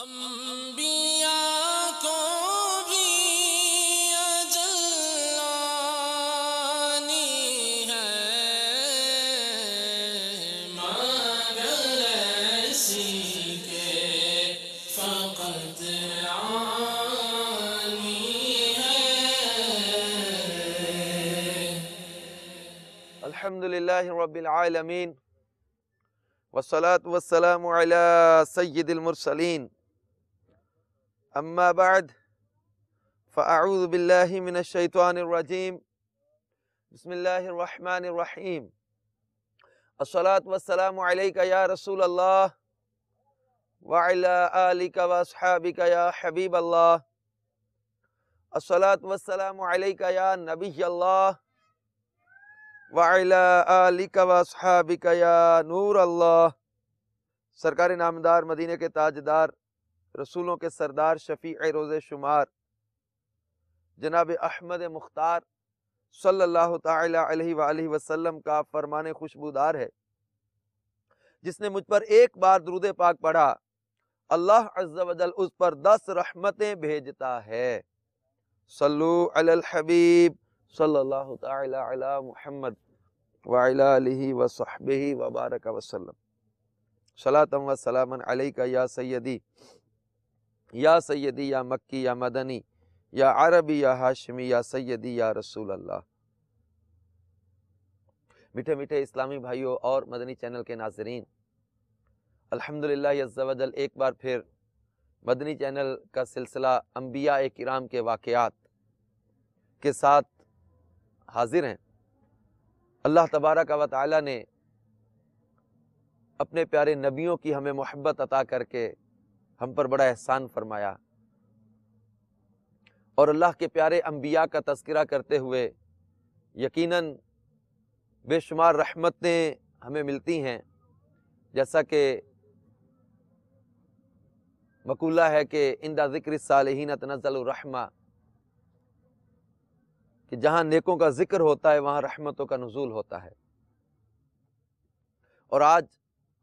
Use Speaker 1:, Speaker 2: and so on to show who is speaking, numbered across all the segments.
Speaker 1: انبیاء کو بھی اجل آنی ہے، مگر ایسی کہ فقط آنی ہے۔
Speaker 2: الحمدللہ رب العالمین والصلاة والسلام على سید المرسلین، اما بعد فاعوذ باللہ من الشیطان الرجیم، بسم اللہ الرحمن الرحیم، الصلاة والسلام علیک یا رسول اللہ وعلی آلک واصحابک یا حبیب اللہ، الصلاة والسلام علیک یا نبی اللہ وعلی آلک واصحابک یا نور اللہ۔ سرکار نامدار، مدینے کے تاجدار، رسولوں کے سردار، شفیع روز شمار، جناب احمد مختار صلی اللہ تعالی علیہ وآلہ وسلم کا فرمان خوشبودار ہے، جس نے مجھ پر ایک بار درود پاک پڑھا، اللہ عز و جل اس پر 10 رحمتیں بھیجتا ہے۔ صلو علی الحبیب صلی اللہ تعالی علی محمد وعلی آلہ وصحبہ وبارک وسلم۔ صلاۃ و سلاما علیک یا سیدی یا مکی یا مدنی یا عربی یا ہاشمی یا سیدی یا رسول اللہ۔ میٹھے میٹھے اسلامی بھائیوں اور مدنی چینل کے ناظرین، الحمدللہ عز و جل ایک بار پھر مدنی چینل کا سلسلہ انبیاء کرام کے واقعات کے ساتھ حاضر ہیں۔ اللہ تبارک و تعالی نے اپنے پیارے نبیوں کی ہمیں محبت عطا کر کے ہم پر بڑا احسان فرمایا، اور اللہ کے پیارے انبیاء کا تذکرہ کرتے ہوئے یقیناً بے شمار رحمتیں ہمیں ملتی ہیں، جیسا کہ مقولہ ہے کہ عند ذکر الصالحین تنزل الرحمہ، کہ جہاں نیکوں کا ذکر ہوتا ہے وہاں رحمتوں کا نزول ہوتا ہے۔ اور آج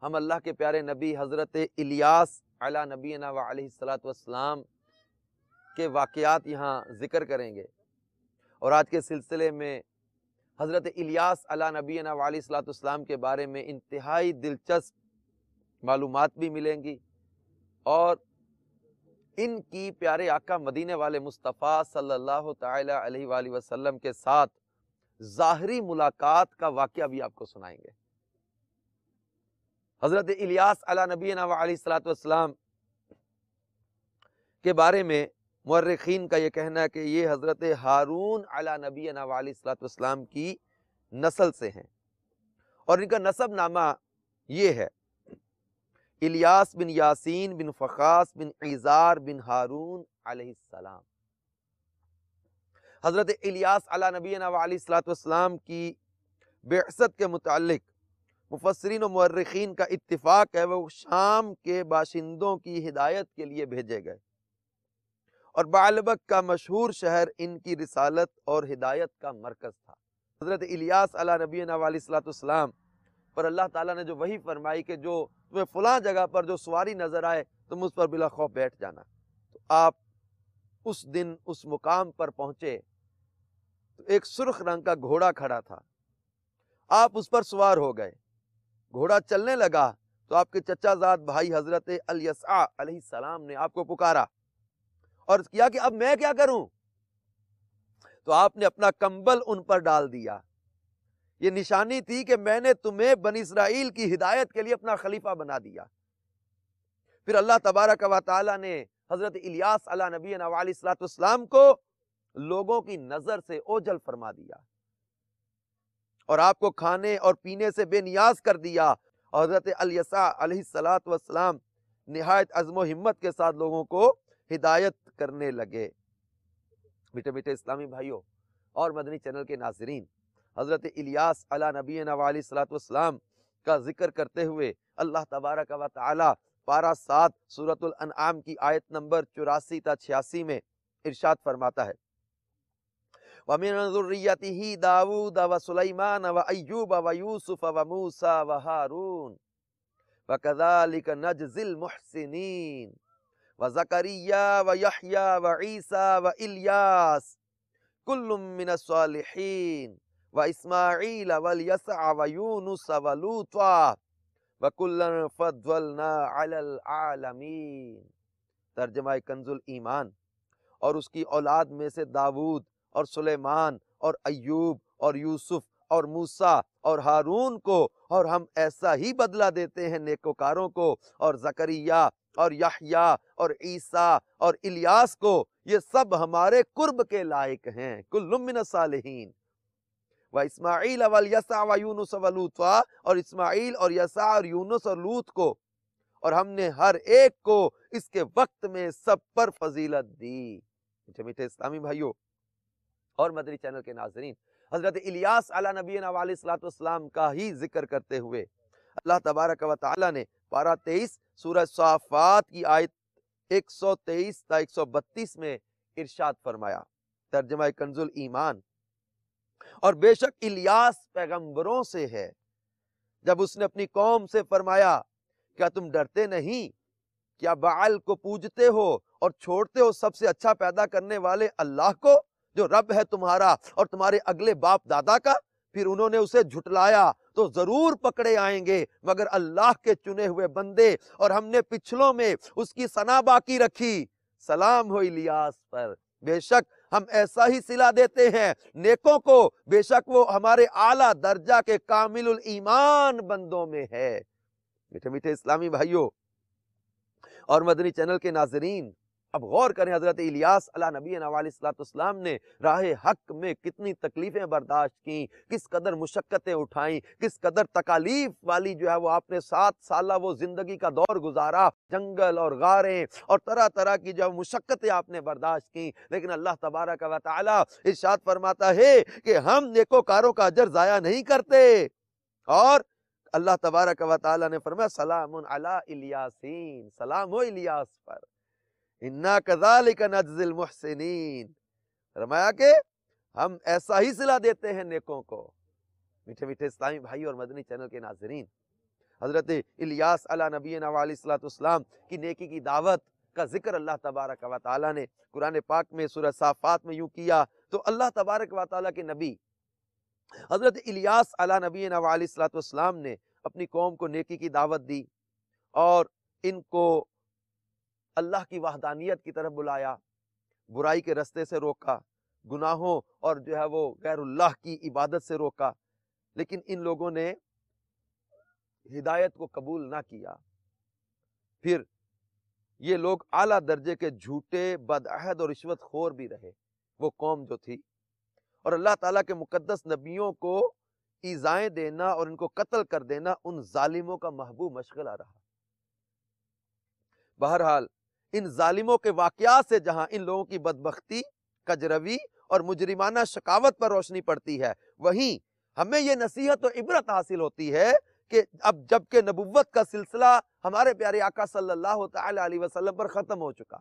Speaker 2: ہم اللہ کے پیارے نبی حضرت الیاس علی نبینا و علیہ الصلاۃ والسلام کے واقعات یہاں ذکر کریں گے، اور آج کے سلسلے میں حضرت الیاس علی نبینا و علیہ الصلاۃ والسلام کے بارے میں انتہائی دلچسپ معلومات بھی ملیں گی، اور ان کی پیارے آقا مدینے والے مصطفیٰ صلی اللہ تعالی علیہ وآلہ وسلم کے ساتھ ظاہری ملاقات کا واقعہ بھی آپ کو سنائیں گے۔ حضرت الیاس علی نبینا و علیہ الصلاۃ والسلام کے بارے میں مورخین کا یہ کہنا ہے کہ یہ حضرت ہارون علی نبینا و علیہ الصلاۃ والسلام کی نسل سے ہیں، اور ان کا نسب نامہ یہ ہے: الیاس بن یاسین بن فخاس بن عیزار بن ہارون علیہ السلام۔ حضرت الیاس علی نبینا و علیہ الصلاۃ والسلام کی بعثت کے متعلق مفسرین و مورخین کا اتفاق ہے وہ شام کے باشندوں کی ہدایت کے لیے بھیجے گئے، اور بعلبک کا مشہور شہر ان کی رسالت اور ہدایت کا مرکز تھا۔ حضرت الیاس علی نبینا و علیہ الصلاۃ والسلام پر اللہ تعالیٰ نے جو وحی فرمائی کہ جو تمہیں فلاں جگہ پر جو سواری نظر آئے تم اس پر بلا خوف بیٹھ جانا، تو آپ اس دن اس مقام پر پہنچے تو ایک سرخ رنگ کا گھوڑا کھڑا تھا، آپ اس پر سوار ہو گئے، گھوڑا چلنے لگا تو آپ کے چچا زاد بھائی حضرت الیسع علیہ السلام نے آپ کو پکارا اور کیا کہ اب میں کیا کروں؟ تو آپ نے اپنا کمبل ان پر ڈال دیا۔ یہ نشانی تھی کہ میں نے تمہیں بنی اسرائیل کی ہدایت کے لیے اپنا خلیفہ بنا دیا۔ پھر اللہ تبارک و تعالی نے حضرت الیاس علی نبینا و علیہ الصلوۃ والسلام کو لوگوں کی نظر سے اوجھل فرما دیا، اور آپ کو کھانے اور پینے سے بے نیاز کر دیا، اور حضرت الیسع علیہ الصلوۃ والسلام نہایت عزم و ہمت کے ساتھ لوگوں کو ہدایت کرنے لگے۔ میٹھے میٹھے اسلامی بھائیوں اور مدنی چینل کے ناظرین، حضرت الیاس علی نبینا و علیہ الصلوۃ والسلام کا ذکر کرتے ہوئے اللہ تبارک و تعالی پارہ 7 سورۃ الانعام کی آیت نمبر 84 تا 86 میں ارشاد فرماتا ہے: وَمِن ذُرِّيَّتِهِ دَاوُودَ وَسُلَيْمَانَ وَأَيُّوبَ وَيُوسُفَ وَمُوسَى وَهَارُونَ وَكَذَلِكَ نَجْزِي الْمُحْسِنِينَ و زکریا و یحییٰ و عیسیٰ و الیاس کل من الصالحین و اسماعیل و الیسع و یونس و لوطا و کلا فضلنا علی العالمین۔ ترجمہ کنز الایمان۔ اور اس کی اولاد میں سے داود اور سلیمان اور ایوب اور یوسف اور موسیٰ اور ہارون کو، اور ہم ایسا ہی بدلہ دیتے ہیں نیکوکاروں کو، اور زکریا اور یحییٰ اور عیسیٰ اور الیاس کو، یہ سب ہمارے قرب کے لائق ہیں۔ کل من الصالحین و اسماعیل و الیسع و یونس و لوطا، اور اسماعیل اور یسع اور یونس اور لوط کو، اور ہم نے ہر ایک کو اس کے وقت میں سب پر فضیلت دی۔ میٹھے میٹھے اسلامی بھائیوں اور مدنی چینل کے ناظرین، حضرت الیاس علی نبینا علیہ الصلوۃ والسلام کا ہی ذکر کرتے ہوئے اللہ تبارک و تعالی نے پارہ 23 سورہ صافات کی آیت 123 تا 132 میں ارشاد فرمایا، ترجمہ کنز الایمان، اور بے شک الیاس پیغمبروں سے ہے، جب اس نے اپنی قوم سے فرمایا کیا تم ڈرتے نہیں؟ کیا بعل کو پوجتے ہو اور چھوڑتے ہو سب سے اچھا پیدا کرنے والے اللہ کو، جو رب ہے تمہارا اور تمہارے اگلے باپ دادا کا؟ پھر انہوں نے اسے جھٹلایا تو ضرور پکڑے آئیں گے مگر اللہ کے چنے ہوئے بندے، اور ہم نے پچھلوں میں اس کی ثنا باقی رکھی۔ سلام ہو الیاس پر، بے شک ہم ایسا ہی صلہ دیتے ہیں نیکوں کو، بے شک وہ ہمارے اعلیٰ درجہ کے کامل الایمان بندوں میں ہے۔ میٹھے میٹھے اسلامی بھائیوں اور مدنی چینل کے ناظرین، اب غور کریں حضرت الیاس علیہ نبینا علیہ الصلوۃ والسلام نے راہ حق میں کتنی تکلیفیں برداشت کی، کس قدر مشقتیں اٹھائیں، کس قدر تکالیف والی جو ہے وہ آپ نے 7 سالہ وہ زندگی کا دور گزارا، جنگل اور غاریں اور طرح طرح کی جو مشقتیں آپ نے برداشت کی، لیکن اللہ تبارک و تعالی ارشاد فرماتا ہے کہ ہم نیکوکاروں کا اجر ضائع نہیں کرتے۔ اور اللہ تبارک و تعالی نے فرمایا سلام علی الیاسین، سلام ہو الیاس پر، انا کذالک نجزی المحسنین، فرمایا کہ ہم ایسا ہی صلہ دیتے ہیں نیکوں کو۔ میٹھے میٹھے اسلامی بھائی اور مدنی چینل کے ناظرین، حضرت الیاس علیہ نبینا علیہ الصلوۃ والسلام کی نیکی کی دعوت کا ذکر اللہ تبارک و تعالی نے قرآن پاک میں سورہ صافات میں یوں کیا، تو اللہ تبارک و تعالی کے نبی حضرت الیاس علیہ نبینا علیہ الصلوۃ والسلام نے اپنی قوم کو نیکی کی دعوت دی اور ان کو اللہ کی وحدانیت کی طرف بلایا، برائی کے رستے سے روکا، گناہوں اور جو ہے وہ غیر اللہ کی عبادت سے روکا، لیکن ان لوگوں نے ہدایت کو قبول نہ کیا۔ پھر یہ لوگ اعلیٰ درجے کے جھوٹے، بدعہد اور رشوت خور بھی رہے، وہ قوم جو تھی، اور اللہ تعالیٰ کے مقدس نبیوں کو ایذائیں دینا اور ان کو قتل کر دینا ان ظالموں کا محبوب مشغلہ رہا۔ بہرحال ان ظالموں کے واقعات سے جہاں ان لوگوں کی بدبختی، کجروی اور مجرمانہ شقاوت پر روشنی پڑتی ہے، وہیں ہمیں یہ نصیحت و عبرت حاصل ہوتی ہے کہ اب جب کہ نبوت کا سلسلہ ہمارے پیارے آقا صلی اللہ تعالی علیہ وسلم پر ختم ہو چکا،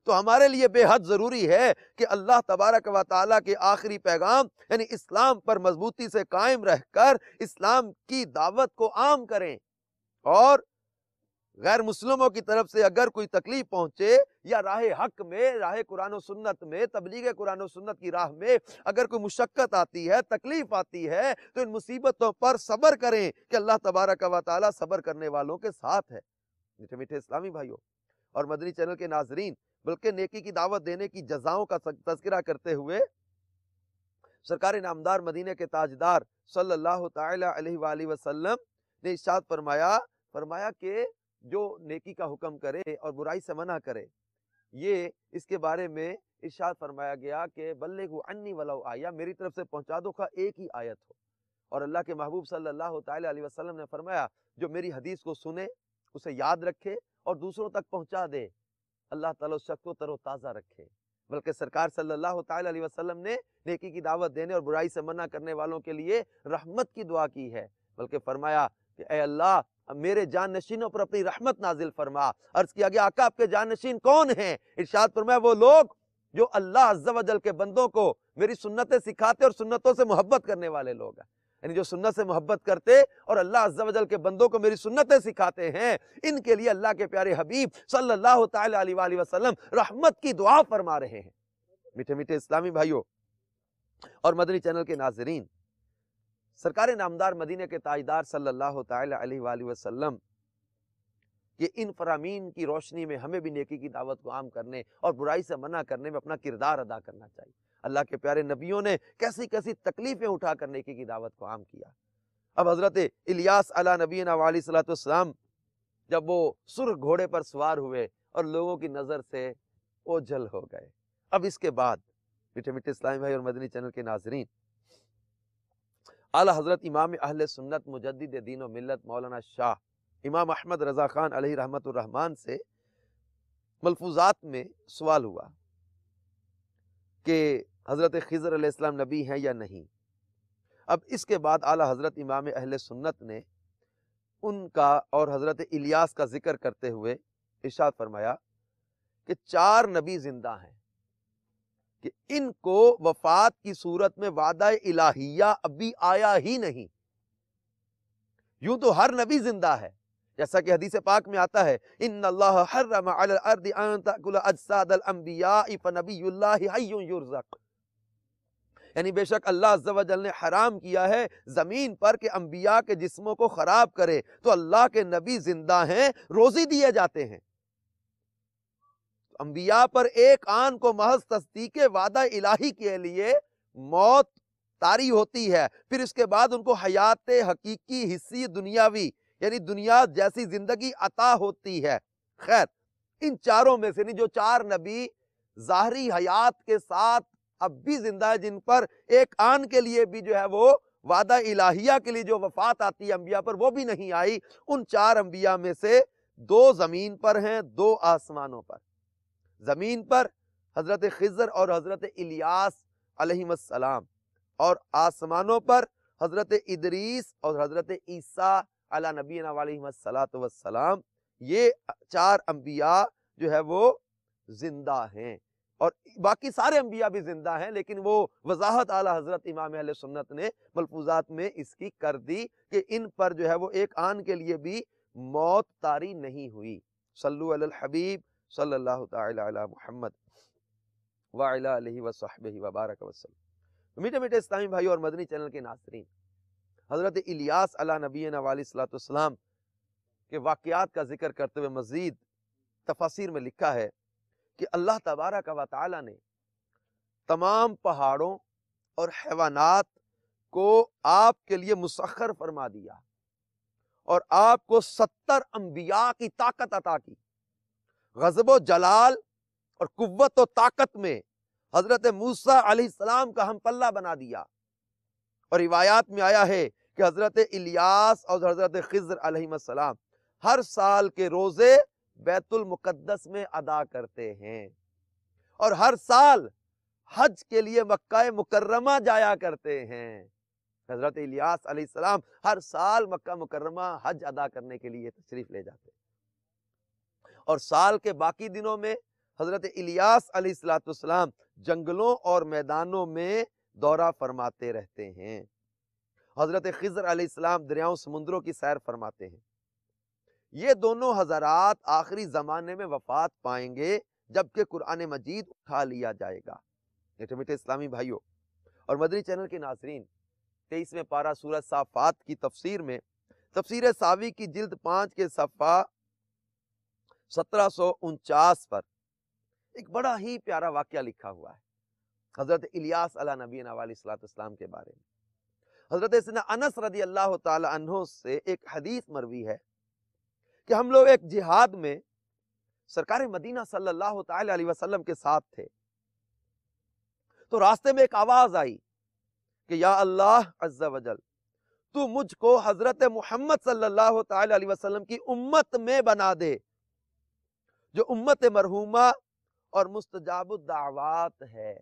Speaker 2: تو ہمارے لیے بے حد ضروری ہے کہ اللہ تبارک و تعالیٰ کے آخری پیغام یعنی اسلام پر مضبوطی سے قائم رہ کر اسلام کی دعوت کو عام کریں، اور غیر مسلموں کی طرف سے اگر کوئی تکلیف پہنچے یا راہ حق میں، راہ قرآن و سنت میں، تبلیغ قرآن و سنت کی راہ میں اگر کوئی مشقت آتی ہے، تکلیف آتی ہے، تو ان مصیبتوں پر صبر کریں کہ اللہ تبارک و تعالیٰ صبر کرنے والوں کے ساتھ ہے۔ میٹھے میٹھے اسلامی بھائیوں اور مدنی چینل کے ناظرین، بلکہ نیکی کی دعوت دینے کی جزاؤں کا تذکرہ کرتے ہوئے سرکار نامدار مدینے کے تاجدار صلی اللہ تعالی علیہ وآلہ وسلم نے ارشاد فرمایا کہ جو نیکی کا حکم کرے اور برائی سے منع کرے، یہ اس کے بارے میں ارشاد فرمایا گیا کہ بلغوا عنی ولو آیہ، میری طرف سے پہنچا دو خواہ ایک ہی آیت ہو۔ اور اللہ کے محبوب صلی اللہ تعالی علیہ وسلم نے فرمایا جو میری حدیث کو سنے، اسے یاد رکھے اور دوسروں تک پہنچا دے، اللہ تعالیٰ اس شخص کو تر و تازہ رکھے۔ بلکہ سرکار صلی اللہ تعالی علیہ وسلم نے نیکی کی دعوت دینے اور برائی سے منع کرنے والوں کے لیے رحمت کی دعا کی ہے، بلکہ فرمایا کہ اے اللہ میرے جان نشینوں پر اپنی رحمت نازل فرما۔ عرض کیا گیا آقا آپ کے جان نشین کون ہیں؟ ارشاد فرمایا وہ لوگ جو اللہ عز و جل کے بندوں کو میری سنتیں سکھاتے اور سنتوں سے محبت کرنے والے لوگ ہیں۔ یعنی جو سنت سے محبت کرتے اور اللہ عز و جل کے بندوں کو میری سنتیں سکھاتے ہیں، ان کے لیے اللہ کے پیارے حبیب صلی اللہ تعالی علیہ وآلہ وسلم رحمت کی دعا فرما رہے ہیں۔ میٹھے میٹھے اسلامی بھائیوں اور مدنی چینل کے ناظرین، سرکار نامدار مدینہ کے تاجدار صلی اللہ تعالی علیہ وآلہ وسلم کہ ان فرامین کی روشنی میں ہمیں بھی نیکی کی دعوت کو عام کرنے اور برائی سے منع کرنے میں اپنا کردار ادا کرنا چاہیے۔ اللہ کے پیارے نبیوں نے کیسی کیسی تکلیفیں اٹھا کر نیکی کی دعوت کو عام کیا۔ اب حضرت الیاس علیہ نبینا علیہ الصلوۃ والسلام جب وہ سرخ گھوڑے پر سوار ہوئے اور لوگوں کی نظر سے اوجھل ہو گئے، اب اس کے بعد میٹھے میٹھے اسلامی بھائی اور مدنی چینل کے ناظرین، اعلیٰ حضرت امام اہل سنت مجدد دین و ملت مولانا شاہ امام احمد رضا خان علیہ رحمت الرحمن سے ملفوظات میں سوال ہوا کہ حضرت خضر علیہ السلام نبی ہیں یا نہیں۔ اب اس کے بعد اعلیٰ حضرت امام اہل سنت نے ان کا اور حضرت الیاس کا ذکر کرتے ہوئے ارشاد فرمایا کہ 4 نبی زندہ ہیں کہ ان کو وفات کی صورت میں وعدہ الہیہ ابھی آیا ہی نہیں۔ یوں تو ہر نبی زندہ ہے، جیسا کہ حدیث پاک میں آتا ہے ان اللہ حرم علی الارض ان تاکل اجساد الانبیاء فنبی اللہ حی یرزق، یعنی بے شک اللہ عز و جل نے حرام کیا ہے زمین پر کہ انبیاء کے جسموں کو خراب کرے، تو اللہ کے نبی زندہ ہیں، روزی دیے جاتے ہیں۔ انبیاء پر ایک آن کو محض تصدیق وعدہ الہی کے لیے موت طاری ہوتی ہے، پھر اس کے بعد ان کو حیات حقیقی حصی دنیاوی یعنی دنیا جیسی زندگی عطا ہوتی ہے۔ خیر، ان چاروں میں سے نہیں، جو 4 نبی ظاہری حیات کے ساتھ اب بھی زندہ ہے، جن پر ایک آن کے لیے بھی جو ہے وہ وعدہ الہیہ کے لیے جو وفات آتی ہے انبیاء پر وہ بھی نہیں آئی، ان 4 انبیاء میں سے 2 زمین پر ہیں، 2 آسمانوں پر۔ زمین پر حضرت خضر اور حضرت الیاس علیہم السلام، اور آسمانوں پر حضرت ادریس اور حضرت عیسیٰ علی نبینا علیہم السلام۔ یہ 4 انبیاء جو ہے وہ زندہ ہیں، اور باقی سارے انبیاء بھی زندہ ہیں، لیکن وہ وضاحت اعلیٰ حضرت امام اہل سنت نے ملفوظات میں اس کی کر دی کہ ان پر جو ہے وہ ایک آن کے لیے بھی موت طاری نہیں ہوئی۔ صلو علی الحبیب صلی اللہ تعالی علی محمد وعلی آلہ وصحبہ وبارک وسلم۔ میٹھے میٹھے اسلامی بھائی اور مدنی چینل کے ناظرین، حضرت الیاس علیہ نبینا علیہ الصلوۃ والسلام کے واقعات کا ذکر کرتے ہوئے مزید تفاسیر میں لکھا ہے کہ اللہ تبارک و تعالی نے تمام پہاڑوں اور حیوانات کو آپ کے لیے مسخر فرما دیا اور آپ کو 70 انبیاء کی طاقت عطا کی۔ غضب و جلال اور قوت و طاقت میں حضرت موسیٰ علیہ السلام کا ہم پلہ بنا دیا، اور روایات میں آیا ہے کہ حضرت الیاس اور حضرت خضر علیہ السلام ہر سال کے روزے بیت المقدس میں ادا کرتے ہیں، اور ہر سال حج کے لیے مکہ مکرمہ جایا کرتے ہیں۔ حضرت الیاس علیہ السلام ہر سال مکہ مکرمہ حج ادا کرنے کے لیے تشریف لے جاتے ہیں، اور سال کے باقی دنوں میں حضرت الیاس علیہ السلام جنگلوں اور میدانوں میں دورہ فرماتے رہتے ہیں۔ حضرت خضر علیہ السلام دریاؤں سمندروں کی سیر فرماتے ہیں۔ یہ دونوں حضرات آخری زمانے میں وفات پائیں گے جبکہ قرآن مجید اٹھا لیا جائے گا۔ میٹھے میٹھے اسلامی بھائیوں اور مدنی چینل کے ناظرین، 23ویں پارہ سورہ صافات کی تفسیر میں تفسیر ساوی کی جلد 5 کے صفحہ 1749 پر ایک بڑا ہی پیارا واقعہ لکھا ہوا ہے حضرت الیاس علیہ نبینا علیہ السلام کے بارے میں۔ حضرت سیدنا انس رضی اللہ تعالی عنہ سے ایک حدیث مروی ہے کہ ہم لوگ ایک جہاد میں سرکار مدینہ صلی اللہ تعالی علیہ وسلم کے ساتھ تھے، تو راستے میں ایک آواز آئی کہ یا اللہ عز و جل، تو مجھ کو حضرت محمد صلی اللہ تعالی علیہ وسلم کی امت میں بنا دے، جو امت مرحومہ اور مستجاب الدعوات ہے۔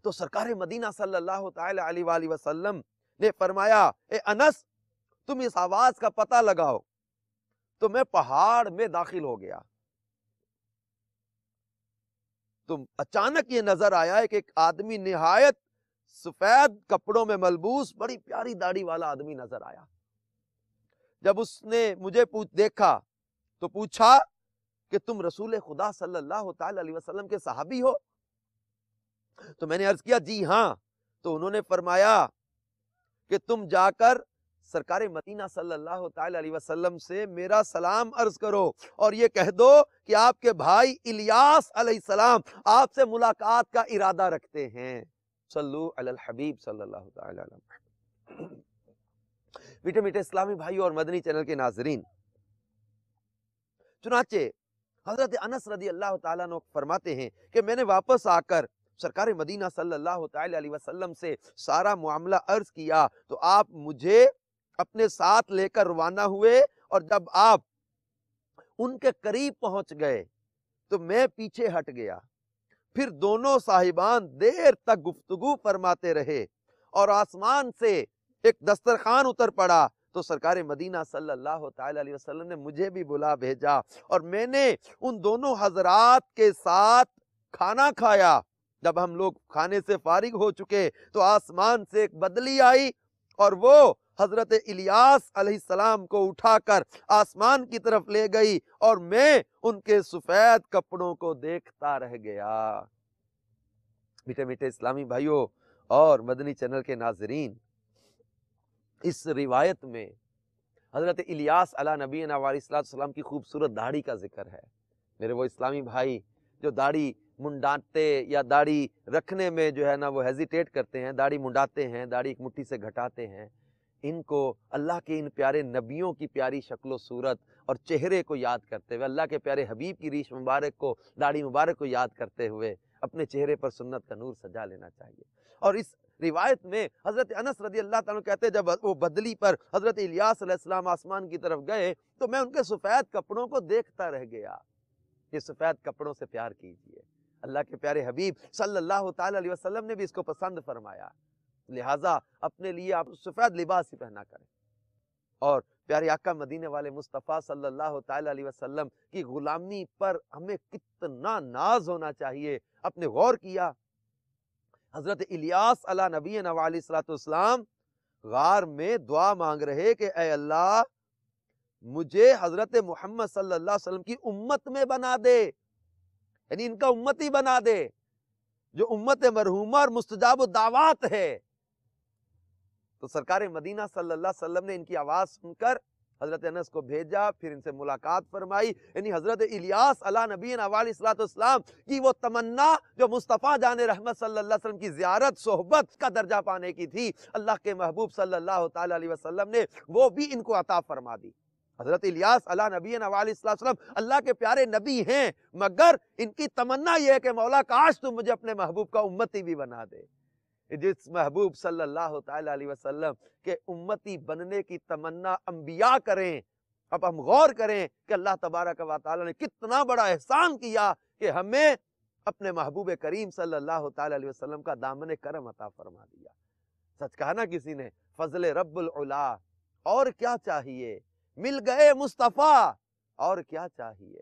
Speaker 2: تو سرکار مدینہ صلی اللہ تعالی علیہ وآلہ وسلم نے فرمایا، اے انس، تم اس آواز کا پتہ لگاؤ۔ تو میں پہاڑ میں داخل ہو گیا، تو اچانک یہ نظر آیا کہ ایک آدمی نہایت سفید کپڑوں میں ملبوس بڑی پیاری داڑھی والا آدمی نظر آیا۔ جب اس نے مجھے دیکھا تو پوچھا کہ تم رسول خدا صلی اللہ تعالی علیہ وسلم کے صحابی ہو؟ تو میں نے عرض کیا جی ہاں۔ تو انہوں نے فرمایا کہ تم جا کر سرکار مدینہ صلی اللہ تعالی علیہ وسلم سے میرا سلام عرض کرو اور یہ کہہ دو کہ آپ کے بھائی الیاس علیہ السلام آپ سے ملاقات کا ارادہ رکھتے ہیں۔ صلو علی الحبیب صلی اللہ تعالی علیہ وسلم۔ میٹھے میٹھے اسلامی بھائیوں اور مدنی چینل کے ناظرین، چنانچہ حضرت انس رضی اللہ تعالیٰ عنہ فرماتے ہیں کہ میں نے واپس آ کر سرکار مدینہ صلی اللہ تعالی علیہ وسلم سے سارا معاملہ عرض کیا تو آپ مجھے اپنے ساتھ لے کر روانہ ہوئے، اور جب آپ ان کے قریب پہنچ گئے تو میں پیچھے ہٹ گیا۔ پھر دونوں صاحبان دیر تک گفتگو فرماتے رہے اور آسمان سے ایک دسترخوان اتر پڑا تو سرکار مدینہ صلی اللہ تعالی علیہ وسلم نے مجھے بھی بلا بھیجا اور میں نے ان دونوں حضرات کے ساتھ کھانا کھایا۔ جب ہم لوگ کھانے سے فارغ ہو چکے تو آسمان سے ایک بدلی آئی اور وہ حضرت الیاس علیہ السلام کو اٹھا کر آسمان کی طرف لے گئی اور میں ان کے سفید کپڑوں کو دیکھتا رہ گیا۔ میٹھے میٹھے اسلامی بھائیوں اور مدنی چینل کے ناظرین، اس روایت میں حضرت الیاس علیہ نبینا علیہ السلام کی خوبصورت داڑھی کا ذکر ہے۔ میرے وہ اسلامی بھائی جو داڑھی منڈاتے یا داڑھی رکھنے میں جو ہے نا وہ ہیزیٹیٹ کرتے ہیں، داڑھی منڈاتے ہیں، داڑھی ایک مٹھی سے گھٹاتے ہیں، ان کو اللہ کے ان پیارے نبیوں کی پیاری شکل و صورت اور چہرے کو یاد کرتے ہوئے، اللہ کے پیارے حبیب کی ریش مبارک کو، داڑھی مبارک کو یاد کرتے ہوئے اپنے چہرے پر سنت کا نور سجا لینا چاہیے۔ اور اس روایت میں حضرت انس رضی اللہ تعالیٰ کہتے ہیں جب وہ بدلی پر حضرت الیاس علیہ السلام آسمان کی طرف گئے تو میں ان کے سفید کپڑوں کو دیکھتا رہ گیا۔ یہ سفید کپڑوں سے پیار کیجئے، اللہ کے پیارے حبیب صلی اللہ تعالی علیہ وسلم نے بھی اس کو پسند فرمایا، لہٰذا اپنے لیے آپ سفید لباس ہی پہنا کریں۔ اور پیارے آقا مدینے والے مصطفیٰ صلی اللہ تعالی علیہ وسلم کی غلامی پر ہمیں کتنا ناز ہونا چاہیے۔ آپ نے غور کیا حضرت الیاس علیہ نبینا علیہ السلام غار میں دعا مانگ رہے کہ اے اللہ مجھے حضرت محمد صلی اللہ علیہ وسلم کی امت میں بنا دے، یعنی ان کا امتی بنا دے جو امت مرحومہ اور مستجاب الدعوات ہے۔ تو سرکار مدینہ صلی اللہ علیہ وسلم نے ان کی آواز سن کر حضرت انس کو بھیجا، پھر ان سے ملاقات فرمائی، یعنی حضرت الیاس علیہ نبینا علیہ السلام کی وہ تمنا جو مصطفیٰ جان رحمت صلی اللہ علیہ وسلم کی زیارت صحبت کا درجہ پانے کی تھی، اللہ کے محبوب صلی اللہ تعالی علیہ وسلم نے وہ بھی ان کو عطا فرما دی۔ حضرت الیاس علیہ نبینا علیہ السلام اللہ کے پیارے نبی ہیں، مگر ان کی تمنا یہ ہے کہ مولا کاش تم مجھے اپنے محبوب کا امتی بھی بنا دے۔ جس محبوب صلی اللہ تعالی علیہ وسلم کے امتی بننے کی تمنا انبیاء کریں، اب ہم غور کریں کہ اللہ تبارک و تعالی نے کتنا بڑا احسان کیا کہ ہمیں اپنے محبوب کریم صلی اللہ تعالی علیہ وسلم کا دامن کرم عطا فرما دیا۔ سچ کہا نا کسی نے، فضل رب العلا، اور کیا چاہیے، مل گئے مصطفیٰ، اور کیا چاہیے۔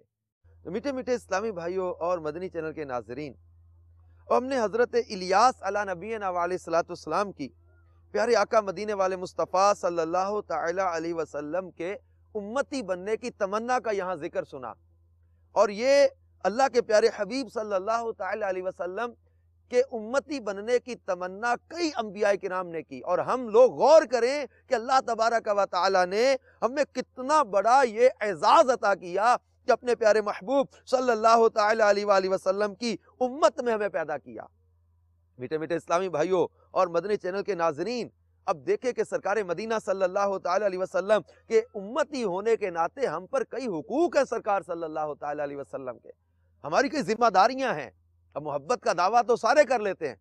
Speaker 2: تو میٹھے میٹھے اسلامی بھائیوں اور مدنی چینل کے ناظرین، ہم نے حضرت الیاس علیہ نبینا علیہ السلام کی پیارے آقا مدینے والے مصطفیٰ صلی اللہ تعالی علیہ وسلم کے امتی بننے کی تمنا کا یہاں ذکر سنا، اور یہ اللہ کے پیارے حبیب صلی اللہ تعالی علیہ وسلم کہ امتی بننے کی تمنا کئی انبیاء کرام نے کی، اور ہم لوگ غور کریں کہ اللہ تبارک و تعالی نے ہمیں کتنا بڑا یہ اعزاز عطا کیا کہ اپنے پیارے محبوب صلی اللہ تعالی علیہ وآلہ وسلم کی امت میں ہمیں پیدا کیا۔ میٹھے میٹھے اسلامی بھائیوں اور مدنی چینل کے ناظرین، اب دیکھیں کہ سرکار مدینہ صلی اللہ تعالی علیہ وسلم کے امتی ہونے کے ناطے ہم پر کئی حقوق ہیں سرکار صلی اللہ تعالی علیہ وسلم کے، ہماری کئی ذمہ داریاں ہیں۔ اب محبت کا دعویٰ تو سارے کر لیتے ہیں،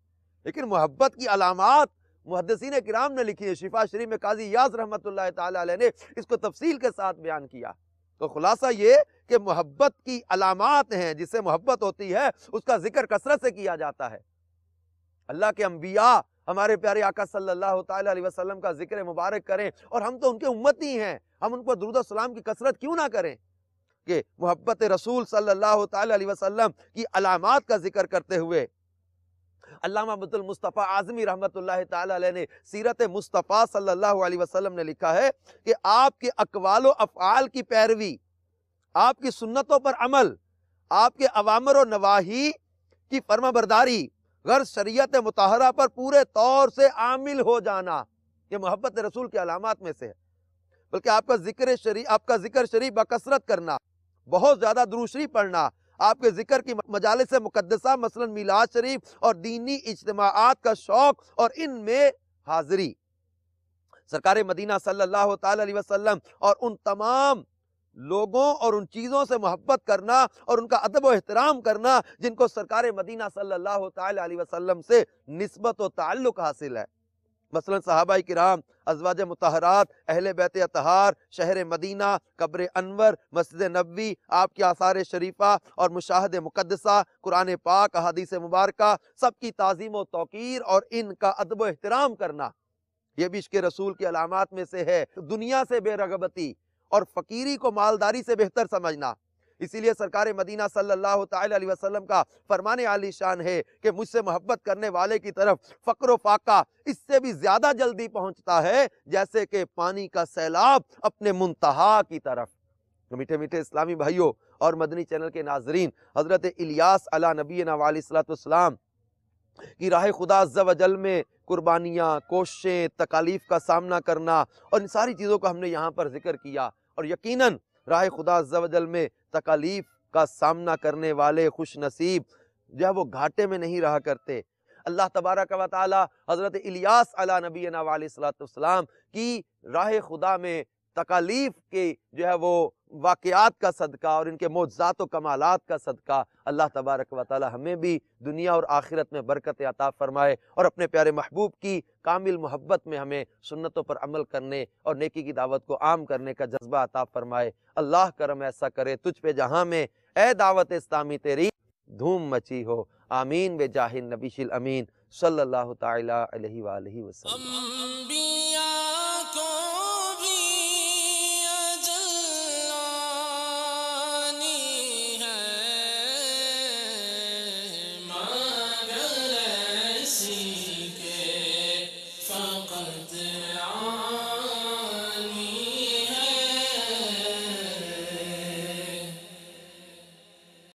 Speaker 2: لیکن محبت کی علامات محدثین کرام نے لکھی ہے، شفا شریف میں قاضی یاز رحمت اللہ تعالی علیہ نے اس کو تفصیل کے ساتھ بیان کیا۔ تو خلاصہ یہ کہ محبت کی علامات ہیں، جس سے محبت ہوتی ہے اس کا ذکر کثرت سے کیا جاتا ہے۔ اللہ کے انبیاء ہمارے پیارے آقا صلی اللہ تعالی علیہ وسلم کا ذکر مبارک کریں، اور ہم تو ان کے امتی ہیں، ہم ان کو درود و سلام کی کثرت کیوں نہ کریں کہ محبت رسول صلی اللہ تعالی علیہ وسلم کی علامات کا ذکر کرتے ہوئے علامہ عبد المصطفیٰ اعظمی رحمۃ اللہ تعالی علیہ نے سیرت مصطفیٰ صلی اللہ علیہ وسلم نے لکھا ہے کہ آپ کے اقوال و افعال کی پیروی، آپ کی سنتوں پر عمل، آپ کے اوامر و نواہی کی فرما برداری، غرض شریعت مطہرہ پر پورے طور سے عامل ہو جانا، یہ محبت رسول کی علامات میں سے ہے۔ بلکہ آپ کا ذکر شریف بکثرت کرنا، بہت زیادہ درود شریف پڑھنا، آپ کے ذکر کی مجالس مقدسہ مثلا میلاد شریف اور دینی اجتماعات کا شوق اور ان میں حاضری، سرکار مدینہ صلی اللہ تعالی علیہ وسلم اور ان تمام لوگوں اور ان چیزوں سے محبت کرنا اور ان کا ادب و احترام کرنا جن کو سرکار مدینہ صلی اللہ تعالی علیہ وسلم سے نسبت و تعلق حاصل ہے، مثلا صحابہ کرام، ازواج مطہرات، اہل بیت اطہار، شہر مدینہ، قبر انور، مسجد نبوی، آپ کی آثار شریفہ اور مشاہد مقدسہ، قرآن پاک، احادیث مبارکہ، سب کی تعظیم و توقیر اور ان کا ادب و احترام کرنا، یہ بھی عشق رسول کی علامات میں سے ہے۔ دنیا سے بے رغبتی اور فقیری کو مالداری سے بہتر سمجھنا، اسی لیے سرکار مدینہ صلی اللہ تعالی علیہ وسلم کا فرمان عالی شان ہے کہ مجھ سے محبت کرنے والے کی طرف فقر و فاقہ اس سے بھی زیادہ جلدی پہنچتا ہے جیسے کہ پانی کا سیلاب اپنے منتہا کی طرف۔ میٹھے میٹھے اسلامی بھائیوں اور مدنی چینل کے ناظرین، حضرت الیاس علی نبینا علیہ الصلوۃ والسلام کی راہ خدا عز و جل میں قربانیاں، کوششیں، تکالیف کا سامنا کرنا اور ان ساری چیزوں کو ہم نے یہاں پر ذکر کیا، اور یقیناً راہ خدا عز و جل میں تکالیف کا سامنا کرنے والے خوش نصیب جو ہے وہ گھاٹے میں نہیں رہا کرتے۔ اللہ تبارک و تعالی حضرت الیاس علی نبینا علیہ الصلوۃ والسلام کی راہ خدا میں تکالیف کے جو ہے وہ واقعات کا صدقہ اور ان کے معجزات و کمالات کا صدقہ اللہ تبارک و تعالی ہمیں بھی دنیا اور آخرت میں برکت عطا فرمائے اور اپنے پیارے محبوب کی کامل محبت میں ہمیں سنتوں پر عمل کرنے اور نیکی کی دعوت کو عام کرنے کا جذبہ عطا فرمائے۔ اللہ کرم ایسا کرے تجھ پہ جہاں میں اے دعوت اسلامی تیری دھوم مچی ہو، آمین بجاہ النبی الامین صلی اللہ تعالی علیہ وآلہ وسلم۔
Speaker 1: انبیاء